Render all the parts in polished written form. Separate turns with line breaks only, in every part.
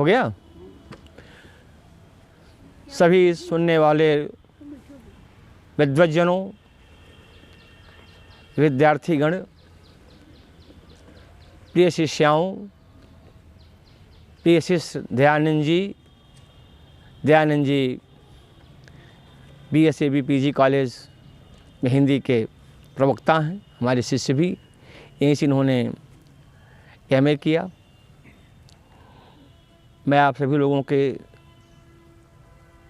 हो गया? सभी सुनने वाले विद्वज्जनों, विद्यार्थीगण, प्रिय शिष्याओं, प्रिय शिष्य Dayanand ji BSAB PG college में हिंदी के प्रवक्ता हैं। हमारे शिष्य भी यहीं से इन्होंने MA किया। मैं आप सभी लोगों के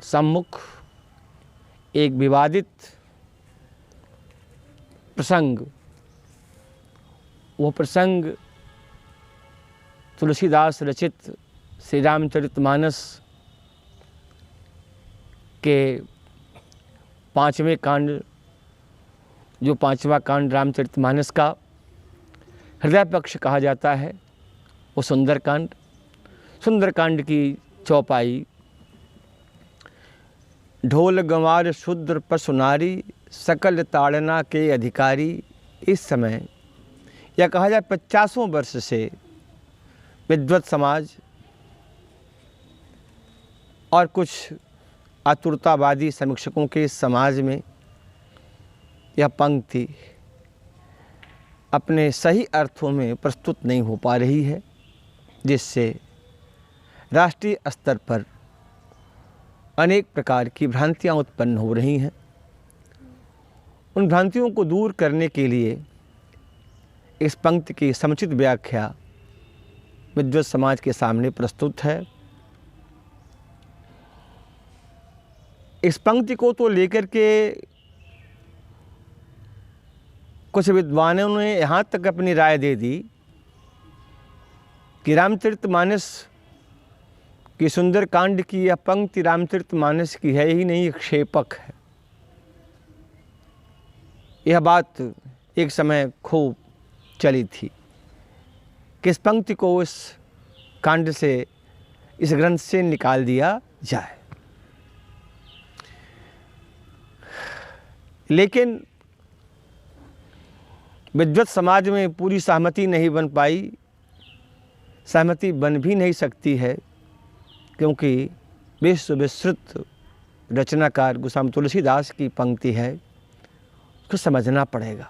सम्मुख एक विवादित प्रसंग, वो प्रसंग तुलसीदास रचित श्री रामचरितमानस के 5वें कांड, जो 5वां कांड रामचरितमानस का हृदय पक्ष कहा जाता है, वो सुंदरकांड। सुंदरकांड की चौपाई, ढोल गंवार शूद्र पशु नारी, सकल ताड़ना के अधिकारी। इस समय या कहा जाए 50 वर्ष से विद्वत समाज और कुछ आतुरतावादी समीक्षकों के समाज में यह पंक्ति अपने सही अर्थों में प्रस्तुत नहीं हो पा रही है, जिससे राष्ट्रीय स्तर पर अनेक प्रकार की भ्रांतियां उत्पन्न हो रही हैं। उन भ्रांतियों को दूर करने के लिए इस पंक्ति की समुचित व्याख्या विद्वत समाज के सामने प्रस्तुत है। इस पंक्ति को तो लेकर के कुछ विद्वानों ने यहाँ तक अपनी राय दे दी कि रामचरितमानस की सुंदरकांड की यह पंक्ति रामचरितमानस की है ही नहीं, एक क्षेपक है। यह बात एक समय खूब चली थी कि इस पंक्ति को इस कांड से, इस ग्रंथ से निकाल दिया जाए। लेकिन विद्वत समाज में पूरी सहमति नहीं बन पाई, सहमति बन भी नहीं सकती है, क्योंकि विश्व विस्तृत रचनाकार गोस्वामी तुलसीदास की पंक्ति है, उसको समझना पड़ेगा।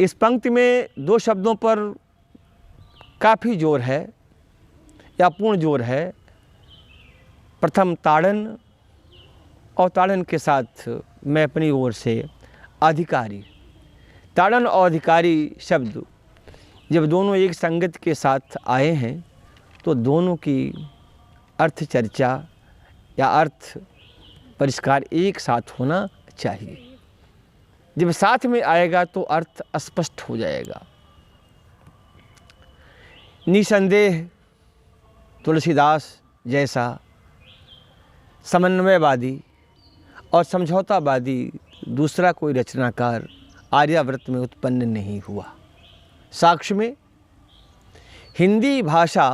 इस पंक्ति में 2 शब्दों पर काफ़ी जोर है या पूर्ण जोर है। प्रथम ताड़न, और ताड़न के साथ मैं अपनी ओर से अधिकारी। ताड़न और अधिकारी शब्द जब दोनों एक संगत के साथ आए हैं तो दोनों की अर्थ चर्चा या अर्थ परिष्कार एक साथ होना चाहिए। जब साथ में आएगा तो अर्थ स्पष्ट हो जाएगा। निसंदेह तुलसीदास जैसा समन्वयवादी और समझौतावादी दूसरा कोई रचनाकार आर्यावर्त में उत्पन्न नहीं हुआ। साक्ष्य में हिंदी भाषा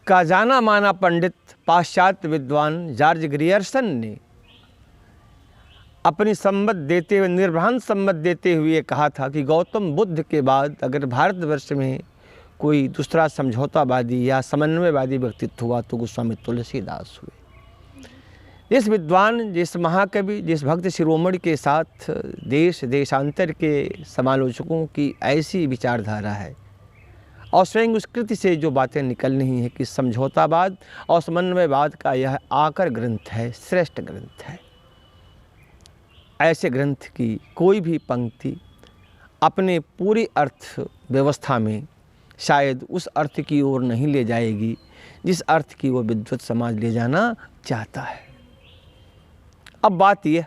का जाना माना पंडित पाश्चात्य विद्वान जॉर्ज ग्रियर्सन ने अपनी सम्मत देते हुए, निर्भ्रांत सम्मत देते हुए कहा था कि गौतम बुद्ध के बाद अगर भारतवर्ष में कोई दूसरा समझौतावादी या समन्वयवादी व्यक्तित्व हुआ तो गोस्वामी तुलसीदास हुए। जिस विद्वान, जिस महाकवि, जिस भक्त शिरोमणि के साथ देश देशांतर के समालोचकों की ऐसी विचारधारा है और स्वयं उस कृति से जो बातें निकल रही हैं कि समझौतावाद और समन्वयवाद का यह आकर ग्रंथ है, श्रेष्ठ ग्रंथ है, ऐसे ग्रंथ की कोई भी पंक्ति अपने पूरी अर्थ व्यवस्था में शायद उस अर्थ की ओर नहीं ले जाएगी जिस अर्थ की वो विद्वत समाज ले जाना चाहता है। अब बात यह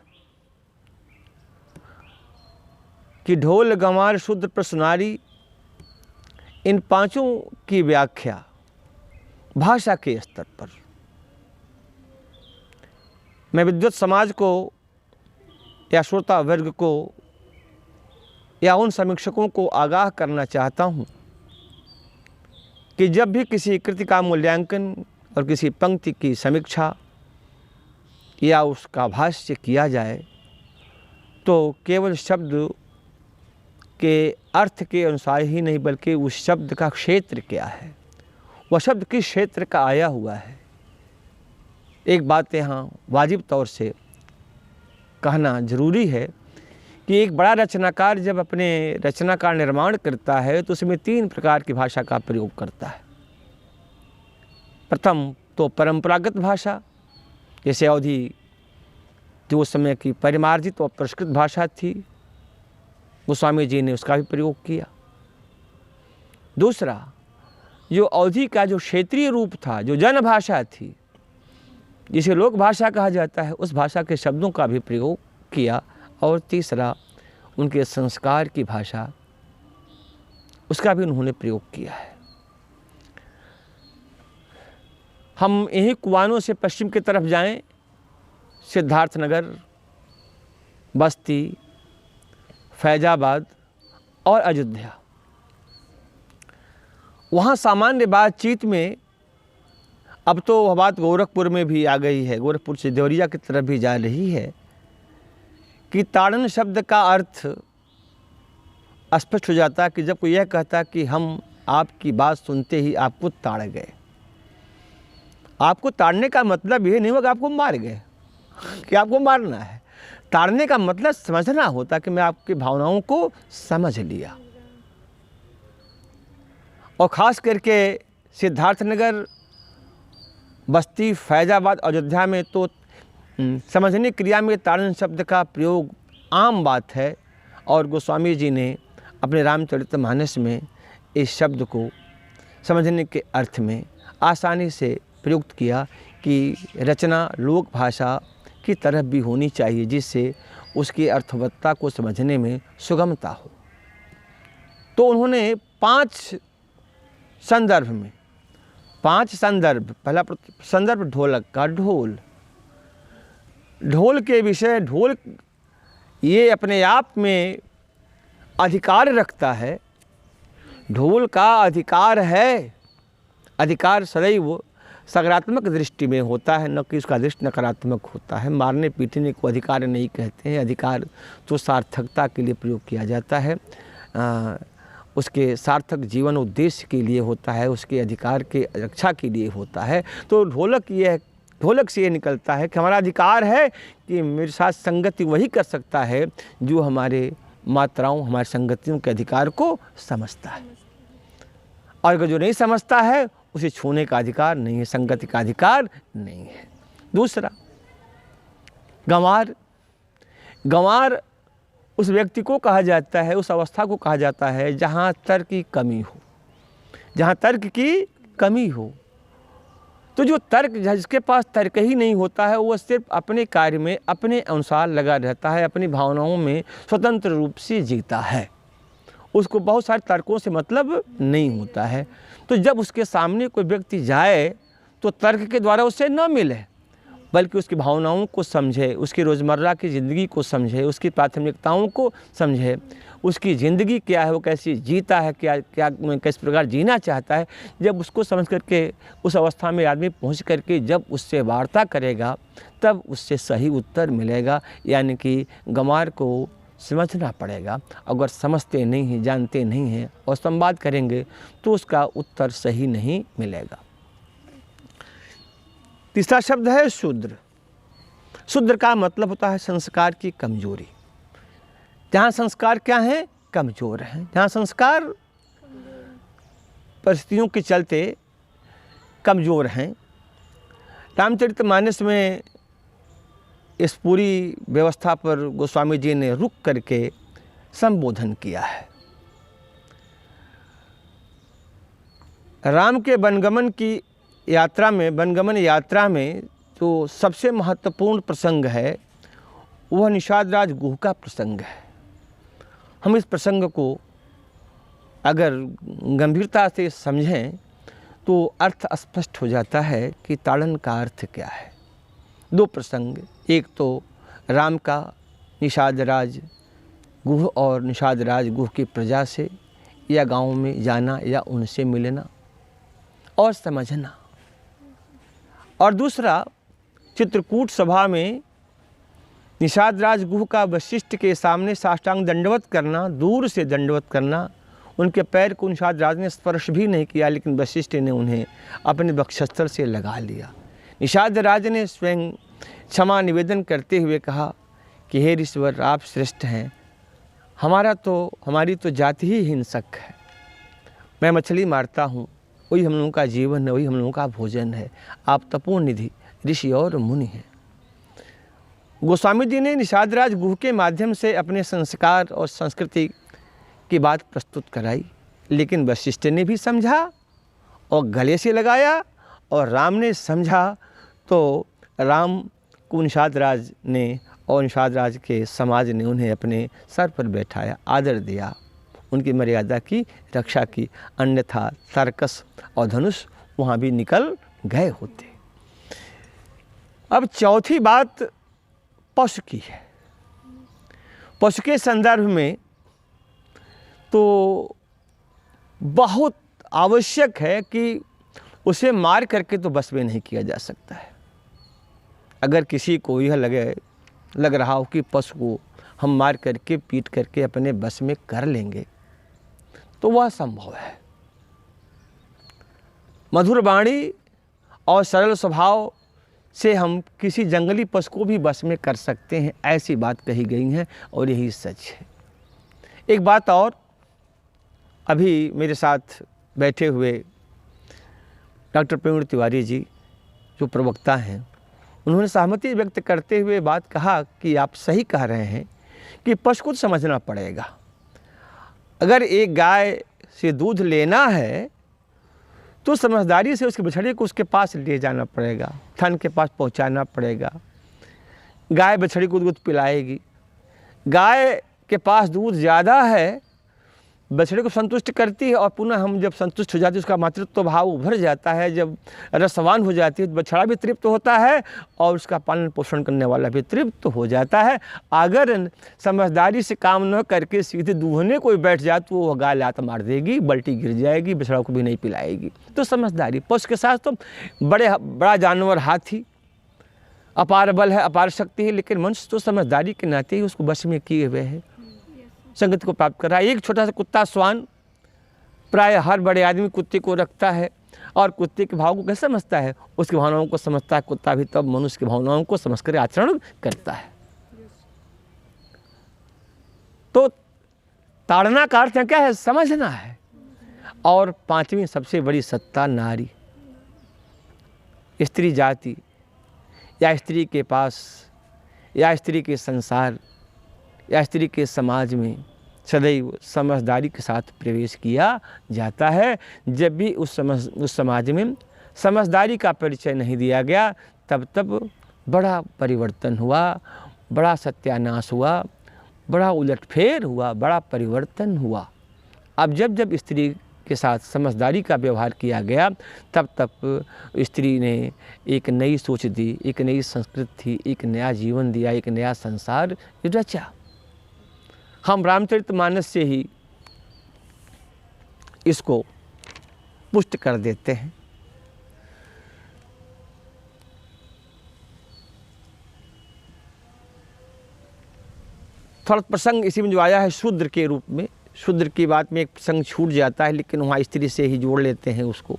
कि ढोल गंवार शूद्र पशु नारी, इन पांचों की व्याख्या भाषा के स्तर पर मैं विद्वत समाज को या श्रोता वर्ग को या उन समीक्षकों को आगाह करना चाहता हूँ कि जब भी किसी कृति का मूल्यांकन और किसी पंक्ति की समीक्षा या उसका भाष्य किया जाए तो केवल शब्द उसके अर्थ के अनुसार ही नहीं बल्कि उस शब्द का क्षेत्र क्या है, वह शब्द किस क्षेत्र का आया हुआ है। एक बात यहाँ वाजिब तौर से कहना ज़रूरी है कि एक बड़ा रचनाकार जब अपने रचना का निर्माण करता है तो उसमें 3 प्रकार की भाषा का प्रयोग करता है। प्रथम तो परंपरागत भाषा, जैसे अवधि जो उस समय की परिमार्जित और परिष्कृत भाषा थी, गोस्वामी जी ने उसका भी प्रयोग किया। दूसरा, जो अवधि का जो क्षेत्रीय रूप था, जो जन भाषा थी, जिसे लोक भाषा कहा जाता है, उस भाषा के शब्दों का भी प्रयोग किया। और तीसरा, उनके संस्कार की भाषा, उसका भी उन्होंने प्रयोग किया है। हम यहीं कुआनों से पश्चिम की तरफ जाएं, सिद्धार्थनगर, बस्ती, फैजाबाद और अयोध्या, वहाँ सामान्य बातचीत में, अब तो वह बात गोरखपुर में भी आ गई है, गोरखपुर से देवरिया की तरफ भी जा रही है, कि ताड़न शब्द का अर्थ स्पष्ट हो जाता है कि जब कोई यह कहता कि हम आपकी बात सुनते ही आपको ताड़ गए। आपको ताड़ने का मतलब ये नहीं होगा आपको मार गए कि आपको मारना है। ताड़ने का मतलब समझना होता कि मैं आपकी भावनाओं को समझ लिया। और ख़ास करके सिद्धार्थनगर, बस्ती, फैजाबाद, अयोध्या में तो समझने क्रिया में ताड़न शब्द का प्रयोग आम बात है। और गोस्वामी जी ने अपने रामचरितमानस में इस शब्द को समझने के अर्थ में आसानी से प्रयुक्त किया कि रचना लोक भाषा की तरफ भी होनी चाहिए, जिससे उसकी अर्थवत्ता को समझने में सुगमता हो। तो उन्होंने 5 संदर्भ में 5 संदर्भ, पहला संदर्भ ढोलक का, ढोल के विषय, ढोल ये अपने आप में अधिकार रखता है। ढोल का अधिकार है, अधिकार सदैव सकारात्मक दृष्टि में होता है, न कि उसका दृष्टि नकारात्मक होता है। मारने पीटने को अधिकार नहीं कहते हैं। अधिकार तो सार्थकता के लिए प्रयोग किया जाता है, उसके सार्थक जीवन उद्देश्य के लिए होता है, उसके अधिकार के रक्षा के लिए होता है। तो ढोलक से ये निकलता है कि हमारा अधिकार है कि मेरे साथ संगति वही कर सकता है जो हमारे मात्राओं, हमारे संगतियों के अधिकार को समझता है। और अगर जो नहीं समझता है उसे छूने का अधिकार नहीं है, संगति का अधिकार नहीं है। दूसरा, गंवार उस व्यक्ति को कहा जाता है, उस अवस्था को कहा जाता है जहाँ तर्क की कमी हो, जहाँ तर्क की कमी हो। तो जो तर्क, जिसके पास तर्क ही नहीं होता है, वो सिर्फ अपने कार्य में अपने अनुसार लगा रहता है, अपनी भावनाओं में स्वतंत्र रूप से जीता है, उसको बहुत सारे तर्कों से मतलब नहीं होता है। तो जब उसके सामने कोई व्यक्ति जाए तो तर्क के द्वारा उससे न मिले, बल्कि उसकी भावनाओं को समझे, उसकी रोज़मर्रा की ज़िंदगी को समझे, उसकी प्राथमिकताओं को समझे, उसकी ज़िंदगी क्या है, वो कैसी जीता है, किस प्रकार जीना चाहता है। जब उसको समझ करके उस अवस्था में आदमी पहुंच करके जब उससे वार्ता करेगा, तब उससे सही उत्तर मिलेगा। यानी कि गंवार को समझना पड़ेगा। अगर समझते नहीं हैं, जानते नहीं हैं और संवाद करेंगे तो उसका उत्तर सही नहीं मिलेगा। तीसरा शब्द है शूद्र। शूद्र का मतलब होता है संस्कार की कमजोरी। जहाँ संस्कार क्या है, कमजोर हैं, जहाँ संस्कार परिस्थितियों के चलते कमजोर हैं। रामचरितमानस में इस पूरी व्यवस्था पर गोस्वामी जी ने रुक करके संबोधन किया है। राम के वनगमन की यात्रा में, वनगमन यात्रा में जो सबसे महत्वपूर्ण प्रसंग है वह निषाद राज गुह का प्रसंग है। हम इस प्रसंग को अगर गंभीरता से समझें तो अर्थ स्पष्ट हो जाता है कि ताड़न का अर्थ क्या है। 2 प्रसंग, एक तो राम का निषाद राज गुह और निषाद राज गुह की प्रजा से या गांव में जाना या उनसे मिलना और समझना, और दूसरा चित्रकूट सभा में निषाद राज गुह का वशिष्ठ के सामने साष्टांग दंडवत करना, दूर से दंडवत करना, उनके पैर को निषाद राज ने स्पर्श भी नहीं किया, लेकिन वशिष्ठ ने उन्हें अपने वक्षस्थल से लगा लिया। निषाद राज ने स्वयं क्षमा निवेदन करते हुए कहा कि हे ऋषिवर, आप श्रेष्ठ हैं, हमारी तो जाति ही हिंसक है। मैं मछली मारता हूँ, वही हम लोगों का जीवन है, वही हम लोगों का भोजन है। आप तपोनिधि ऋषि और मुनि हैं। गोस्वामी जी ने निषाद राज गुह के माध्यम से अपने संस्कार और संस्कृति की बात प्रस्तुत कराई, लेकिन वशिष्ठ ने भी समझा और गले से लगाया, और राम ने समझा तो राम को निषाद राज ने और निषाद राज के समाज ने उन्हें अपने सर पर बैठाया, आदर दिया, उनकी मर्यादा की रक्षा की, अन्यथा तर्कस और धनुष वहाँ भी निकल गए होते। अब चौथी बात पशु की है। पशु के संदर्भ में तो बहुत आवश्यक है कि उसे मार करके तो बस में नहीं किया जा सकता है। अगर किसी को यह लग रहा हो कि पशु को हम मार करके पीट करके अपने बस में कर लेंगे, तो वह संभव है। मधुर वाणी और सरल स्वभाव से हम किसी जंगली पशु को भी बस में कर सकते हैं, ऐसी बात कही गई है और यही सच है। एक बात और, अभी मेरे साथ बैठे हुए डॉक्टर प्रवीण तिवारी जी जो प्रवक्ता हैं, उन्होंने सहमति व्यक्त करते हुए बात कहा कि आप सही कह रहे हैं कि पशु को समझना पड़ेगा। अगर एक गाय से दूध लेना है तो समझदारी से उसके बछड़े को उसके पास ले जाना पड़ेगा, थन के पास पहुंचाना पड़ेगा। गाय बछड़ी को दूध पिलाएगी। गाय के पास दूध ज़्यादा है, बछड़े को संतुष्ट करती है, और पुनः हम जब संतुष्ट हो जाते हैं उसका मातृत्व भाव उभर जाता है, जब रसवान हो जाती है तो बछड़ा भी तृप्त होता है और उसका पालन पोषण करने वाला भी तृप्त हो जाता है। अगर समझदारी से काम न करके सीधे दूहने कोई बैठ जाए तो वो गाय लात मार देगी, बल्टी गिर जाएगी, बछड़ा को भी नहीं पिलाएगी। तो समझदारी। पशु के साथ तो बड़ा जानवर हाथी अपार बल है, अपार शक्ति है, लेकिन मनुष्य तो समझदारी के नाते ही उसको वश में किए हुए है, संगति को प्राप्त कर रहा है। एक छोटा सा कुत्ता श्वान, प्राय हर बड़े आदमी कुत्ते को रखता है और कुत्ते के भाव को कैसे समझता है, उसकी भावनाओं को समझता है। कुत्ता भी तब मनुष्य की भावनाओं को समझकर आचरण करता है। तो ताड़ना का अर्थ क्या है? समझना है। और पांचवी सबसे बड़ी सत्ता नारी, स्त्री जाति या स्त्री के पास या स्त्री के संसार या स्त्री के समाज में सदैव समझदारी के साथ प्रवेश किया जाता है। जब भी उस समाज में समझदारी का परिचय नहीं दिया गया, तब बड़ा परिवर्तन हुआ, बड़ा सत्यानाश हुआ, बड़ा उलटफेर हुआ, बड़ा परिवर्तन हुआ। अब जब स्त्री के साथ समझदारी का व्यवहार किया गया, तब स्त्री ने एक नई सोच दी, एक नई संस्कृति, एक नया जीवन दिया, एक नया संसार रचा। हम रामचरितमानस से ही इसको पुष्ट कर देते हैं। थोड़ा प्रसंग इसी में जो आया है शूद्र के रूप में, शूद्र की बात में एक प्रसंग छूट जाता है, लेकिन वहाँ स्त्री से ही जोड़ लेते हैं उसको।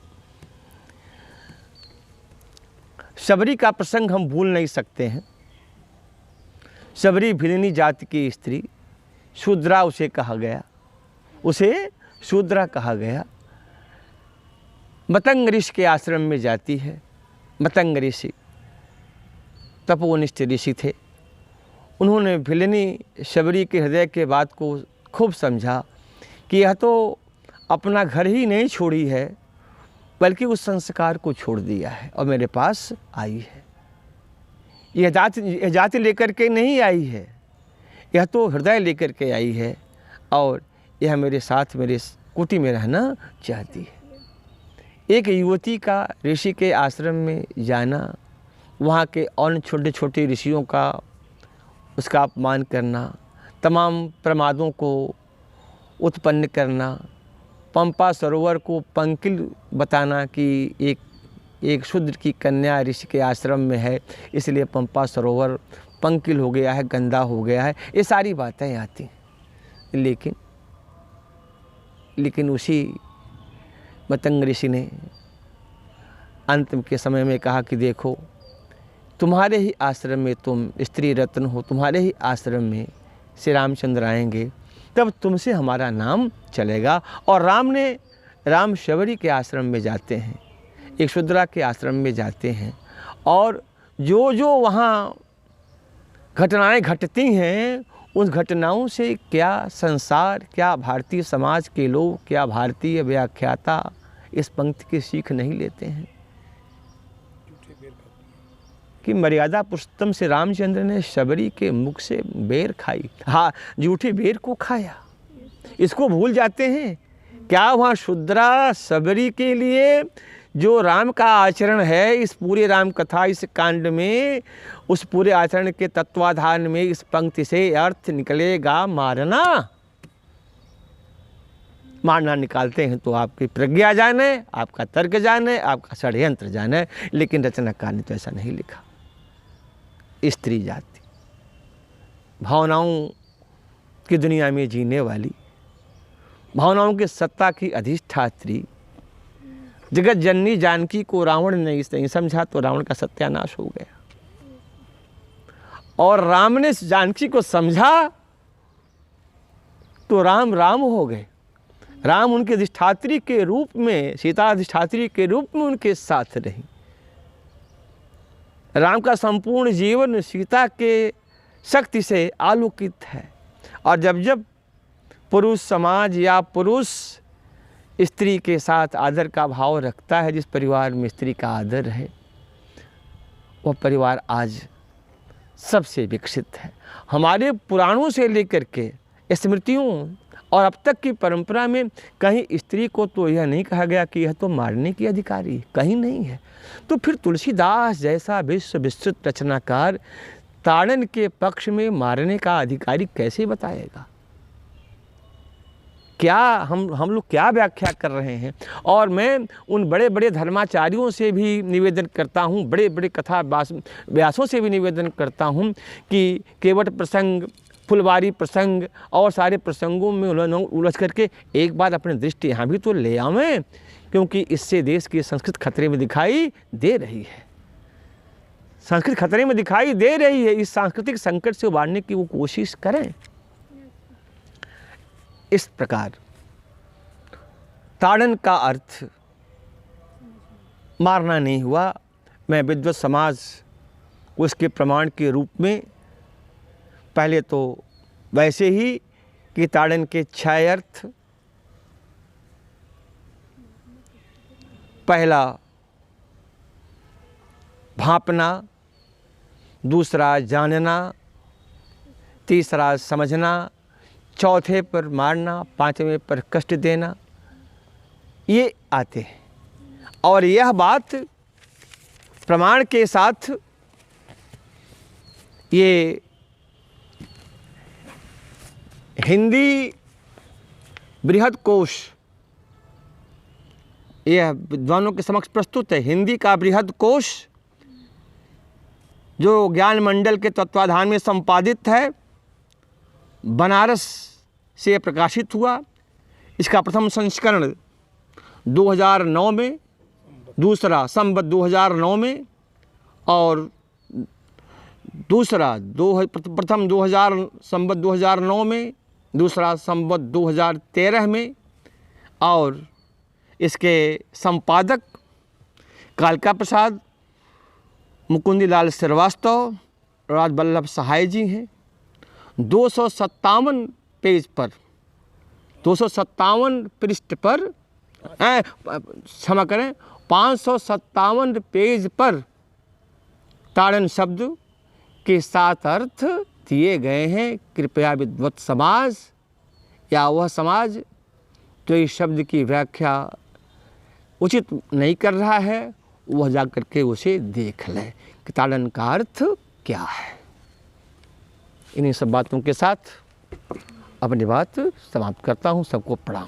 शबरी का प्रसंग हम भूल नहीं सकते हैं। शबरी भिलनी जाति की स्त्री, शूद्रा उसे कहा गया, उसे शूद्रा कहा गया। मतंग ऋषि के आश्रम में जाती है। मतंग ऋषि तपोनिष्ठ ऋषि थे। उन्होंने भिलनी शबरी के हृदय के बात को खूब समझा कि यह तो अपना घर ही नहीं छोड़ी है, बल्कि उस संस्कार को छोड़ दिया है और मेरे पास आई है। यह जाति लेकर के नहीं आई है, यह तो हृदय लेकर के आई है और यह मेरे साथ मेरे कुटी में रहना चाहती है। एक युवती का ऋषि के आश्रम में जाना, वहाँ के और छोटे छोटे ऋषियों का उसका अपमान करना, तमाम प्रमादों को उत्पन्न करना, पंपा सरोवर को पंकिल बताना कि एक शूद्र की कन्या ऋषि के आश्रम में है, इसलिए पंपा सरोवर पंकिल हो गया है, गंदा हो गया है, ये सारी बातें आती हैं। लेकिन उसी मतंग ऋषि ने अंत के समय में कहा कि देखो, तुम्हारे ही आश्रम में तुम स्त्री रत्न हो, तुम्हारे ही आश्रम में श्री रामचंद्र आएंगे, तब तुमसे हमारा नाम चलेगा। और राम शबरी के आश्रम में जाते हैं, एक शूद्रा के आश्रम में जाते हैं, और जो वहाँ घटनाएं घटती हैं, उन घटनाओं से क्या संसार, क्या भारतीय समाज के लोग, क्या भारतीय व्याख्याता इस पंक्ति की सीख नहीं लेते हैं कि मर्यादा पुरुषोत्तम से रामचंद्र ने शबरी के मुख से बेर खाई। हाँ, झूठी बेर को खाया, इसको भूल जाते हैं। क्या वहाँ शूद्रा शबरी के लिए जो राम का आचरण है, इस पूरे राम कथा, इस कांड में, उस पूरे आचरण के तत्वाधान में इस पंक्ति से अर्थ निकलेगा मारना। मारना निकालते हैं तो आपकी प्रज्ञा जाने, आपका तर्क जाने, आपका षड्यंत्र जाने, लेकिन रचनाकार ने तो ऐसा नहीं लिखा। स्त्री जाति भावनाओं की दुनिया में जीने वाली, भावनाओं की सत्ता की अधिष्ठात्री जगत जननी जानकी को रावण ने नहीं समझा तो रावण का सत्यानाश हो गया, और राम ने जानकी को समझा तो राम हो गए। राम उनके अधिष्ठात्री के रूप में, सीता अधिष्ठात्री के रूप में उनके साथ रही। राम का संपूर्ण जीवन सीता के शक्ति से आलोकित है। और जब पुरुष समाज या पुरुष स्त्री के साथ आदर का भाव रखता है, जिस परिवार में स्त्री का आदर है, वह परिवार आज सबसे विकसित है। हमारे पुराणों से लेकर के स्मृतियों और अब तक की परंपरा में कहीं स्त्री को तो यह नहीं कहा गया कि यह तो मारने की अधिकारी, कहीं नहीं है। तो फिर तुलसीदास जैसा विश्व विस्तृत रचनाकार ताड़न के पक्ष में मारने का अधिकारी कैसे बताएगा? क्या हम लोग क्या व्याख्या कर रहे हैं? और मैं उन बड़े बड़े धर्माचार्यों से भी निवेदन करता हूँ, बड़े बड़े कथा व्यासों से भी निवेदन करता हूँ कि केवट प्रसंग, फुलवारी प्रसंग और सारे प्रसंगों में उलझ करके एक बार अपनी दृष्टि यहाँ भी तो ले आवें, क्योंकि इससे देश की संस्कृत खतरे में दिखाई दे रही है। संस्कृत खतरे में दिखाई दे रही है। इस सांस्कृतिक संकट से उबारने की वो कोशिश करें। इस प्रकार ताड़न का अर्थ मारना नहीं हुआ। मैं विद्वत समाज उसके प्रमाण के रूप में पहले तो वैसे ही कि ताड़न के 6 अर्थ, पहला भांपना, दूसरा जानना, तीसरा समझना, चौथे पर मारना, 5वें पर कष्ट देना, ये आते हैं। और यह बात प्रमाण के साथ ये हिंदी बृहद कोश यह विद्वानों के समक्ष प्रस्तुत है। हिंदी का बृहद कोश जो ज्ञान मंडल के तत्वाधान में संपादित है, बनारस से प्रकाशित हुआ। इसका प्रथम संस्करण 2009 में, दूसरा संवत 2009 में, और दूसरा प्रथम संवत 2009 में, दूसरा संवत 2013 में, और इसके संपादक कालका प्रसाद, मुकुंदीलाल श्रीवास्तव, राजवल्लभ सहाय जी हैं। 257 पेज पर, 257 पृष्ठ पर, क्षमा करें, 557 पेज पर ताड़न शब्द के 7 अर्थ दिए गए हैं। कृपया विद्वत समाज या वह समाज जो इस शब्द की व्याख्या उचित नहीं कर रहा है, वह जा कर के उसे देख ले कि ताड़न का अर्थ क्या है। इन्हीं सब बातों के साथ अपनी बात समाप्त करता हूँ। सबको प्रणाम।